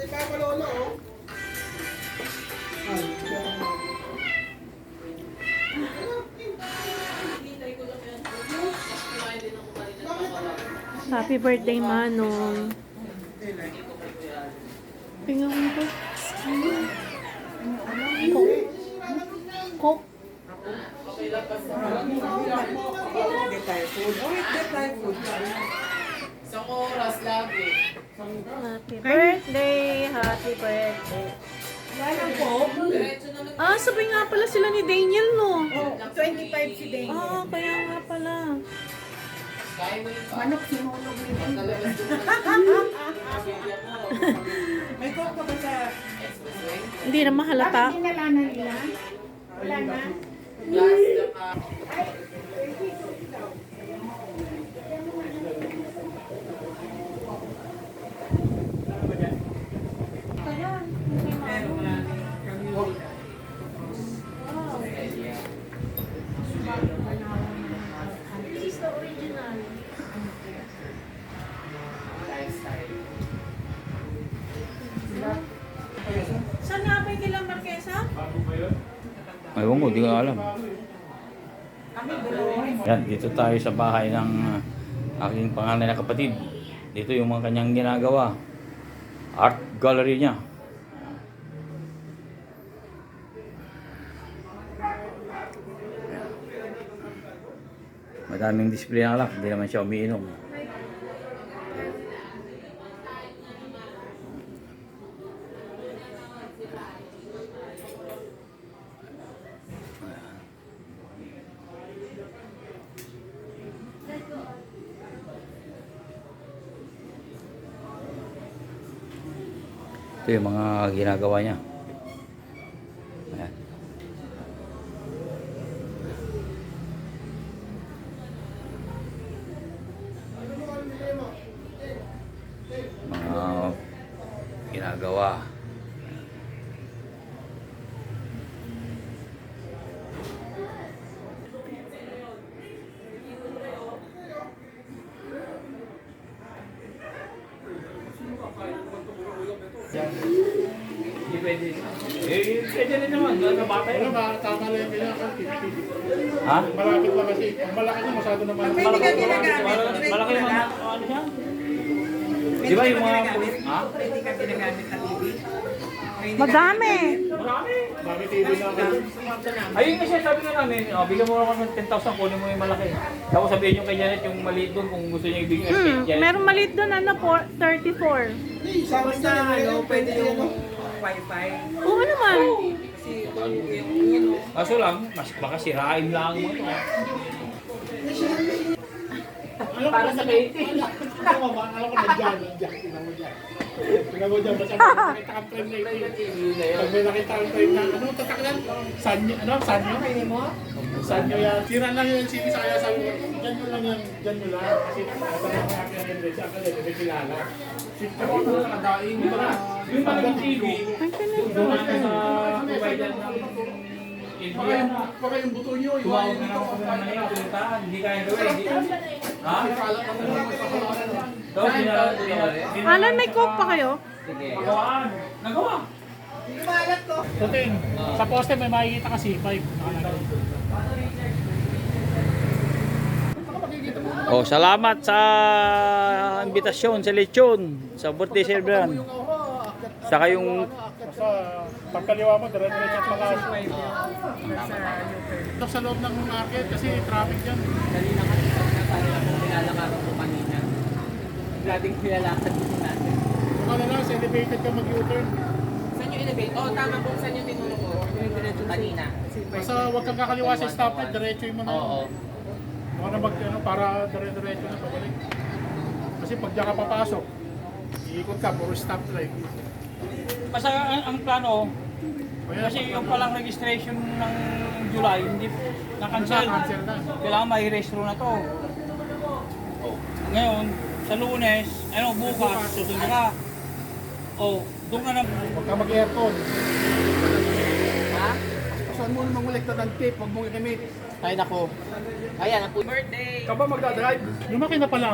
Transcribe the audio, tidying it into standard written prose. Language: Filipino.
Papa Lolo, oh. Happy birthday, Manong. Tingnan mo po. Coke. Hindi tayo food. Oh, hindi tayo food. Isang oras lagi. Happy birthday. Happy birthday. Walang po. Diretso naman. Ah, sabi nga pala sila ni Daniel, no? Oh, 25 si Daniel. Ah, kaya nga pala. Kaya mo yung Manok sinulog ni Daniel. talabas doon. May coke pa ba sa... Expressway. Hindi na mahalata. Bakit dinalanan nila? Wala na. Gas, saka This is the original. lifestyle. Saan nga ba yung kailang Marquesa? Ewan ko, di ko alam. Yan, dito tayo sa bahay ng aking panganay na kapatid. Dito yung mga kanyang ginagawa. Art gallery niya. Madaming display ng alak, hindi naman siya umiinom. Ito yung mga ginagawa niya. Ayan. Mga ginagawa. Hindi pwede. Pwede rin naman. Bata yun. Tama lang yung kailangan. Ha? Malapit lang kasi. Ang malaki niya masyado naman. Pwede ka ginagamit. Malaki yung mga ano siya? Di ba yung mga... Ha? Pwede ka ginagamit na TV. Madami. Marami. Bakit TV na ako? Ayun nga siya, sabi nga namin, bigyan mo ako ng 10,000, kunin mo yung malaki. Tapos sabihin yung kay Janet yung maliit doon kung gusto niya ibigay kay Janet. Meron maliit doon, ano, 34. Basta ano, pwede yung wifi. Oo naman. Kasi yung Kaso lang, mas baka sirain lang mo ito. Para sa kaiti. Alam ko na dyan. Tingnan mo dyan. Tingnan mo dyan. Basta nakita kang frame na ito. Pag may nakita kang frame na, ano, tatak yan? Sanyo, ano? Sanyo? Sanyo yan. Sira lang yung LCD sa kaya sabi ko, dyan mo lang yan. Dyan mo lang. Kasi natanong ko natin ang Andres. Siya ka din, may kilala. Sifte ko ito sa kadaing. Yung malaking TV, doon natin sa provider ng India. Baka yung buto nyo. Tumawag na ako kami naman ngayon, pinuntahan. Hindi kaya gawin. Ha? Tapos Alan, may coke pa kayo? Nagawaan. Nagawa. Puting, sa poste may makikita ka C5. Oh, salamat sa imbitasyon sa lechon sa birthday celebration. Saka yung Basta pagkaliwa mo, dire-diretso at lakas. Ito sa loob ng market kasi traffic dyan. Dali na kasi sabi na kung nilalakaran ko kanina. Dating nilalakad dito natin. Kung ano lang, sa elevated ka mag-U-turn. Saan yung elevate? Oo, tama po. Saan yung tinulong ko? Yung diretso kanina. Basta huwag kang kakaliwa sa stoplight, diretso mo na. Oo. Huwag na para dire-diretso na pabalik. Kasi pag diyan ka papasok, iikot ka, puro stoplight. basta ang plano, kasi yung palang registration ng July, hindi na-cancel. Na-cancel na. Kailangan may registro na to. Ngayon, sa Lunes, bukas, susunod ka. Doon ka na. Huwag ka mag-aircon. Ha? Saan mo namang ulikta ng tape, huwag mong i-commit. Ay, nako. Ayan, ang birthday! Ka ba magdadrive? Lumaki na pala